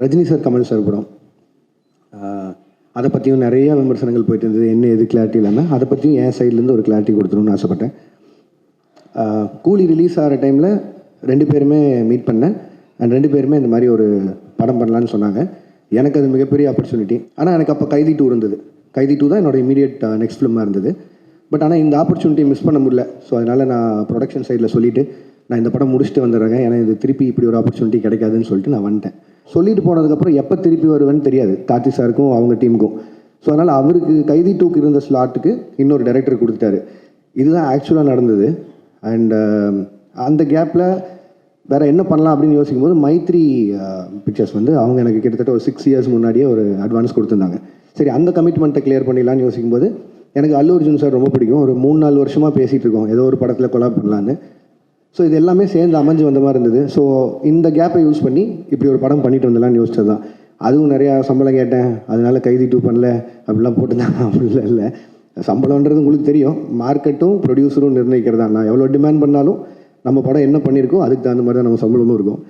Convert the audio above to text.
Rajini sir, Kamal sir படம். அதை பற்றியும் நிறைய விமர்சனங்கள் போயிட்டு இருந்தது. என்ன எது கிளாரிட்டி இல்லாமல் அதை பற்றியும் என் சைட்லேருந்து ஒரு கிளாரிட்டி கொடுத்துருன்னு ஆசைப்பட்டேன். கூலி ரிலீஸ் ஆகிற டைமில் 2 பேருமே மீட் பண்ணேன். அண்ட் 2 பேருமே இந்த மாதிரி ஒரு படம் பண்ணலான்னு சொன்னாங்க. எனக்கு அது மிகப்பெரிய ஆப்பர்ச்சுனிட்டி. ஆனால் எனக்கு அப்போ கைதி 2 இருந்தது. கைதி 2 தான் என்னோட இமீடியட் நெக்ஸ்ட் ஃபிலிமாக இருந்தது. பட் ஆனால் இந்த ஆப்பர்ச்சுனிட்டியை மிஸ் பண்ண முடியல. ஸோ அதனால் நான் ப்ரொடக்ஷன் சைடில் சொல்லிவிட்டு நான் இந்த படம் முடிச்சுட்டு வந்துடுறேங்க, ஏன்னா இது திருப்பி இப்படி ஒரு ஆப்பர்ச்சுனிட்டி கிடைக்காதுன்னு சொல்லிட்டு நான் வந்துட்டேன். சொல்லிட்டு போனதுக்கப்புறம் எப்போ திருப்பி வருவேன்னு தெரியாது கார்த்தி சாருக்கும் அவங்க டீமுக்கும். ஸோ அதனால் அவருக்கு கைதி 2க்கு இருந்த ஸ்லாட்டுக்கு இன்னொரு டைரக்டர் கொடுத்துட்டாரு. இதுதான் ஆக்சுவலாக நடந்தது. அண்ட் அந்த கேப்பில் வேறு என்ன பண்ணலாம் அப்படின்னு யோசிக்கும் போது மைத்ரி பிக்சர்ஸ் வந்து அவங்க எனக்கு கிட்டத்தட்ட ஒரு 6 இயர்ஸ் முன்னாடியே ஒரு அட்வான்ஸ் கொடுத்துருந்தாங்க. சரி, அந்த கமிட்மெண்ட்டை கிளியர் பண்ணிடலான்னு யோசிக்கும் போது எனக்கு அல்லு அர்ஜுன் சார் ரொம்ப பிடிக்கும். ஒரு 3-4 வருஷமாக பேசிகிட்டு இருக்கோம் ஏதோ ஒரு படத்தில் கொலாப் பண்ணலான்னு. ஸோ இது எல்லாமே சேர்ந்து அமைஞ்சு வந்த மாதிரி இருந்தது. ஸோ இந்த கேப்பை யூஸ் பண்ணி இப்படி ஒரு படம் பண்ணிட்டு வந்துடலான்னு யோசிச்சது தான். அதுவும் நிறையா சம்பளம் கேட்டேன், அதனால கைதி 2 பண்ணல அப்படிலாம் போட்டுருந்தாங்க. அப்படிலாம் இல்லை, சம்பளம்ன்றது உங்களுக்கு தெரியும், மார்க்கெட்டும் ப்ரொடியூசரும் நிர்ணயிக்கிறதா. நான் எவ்வளோ டிமாண்ட் பண்ணாலும் நம்ம படம் என்ன பண்ணியிருக்கோம் அதுக்கு தகுந்த மாதிரி தான் நம்ம சம்பளமும் இருக்கும்.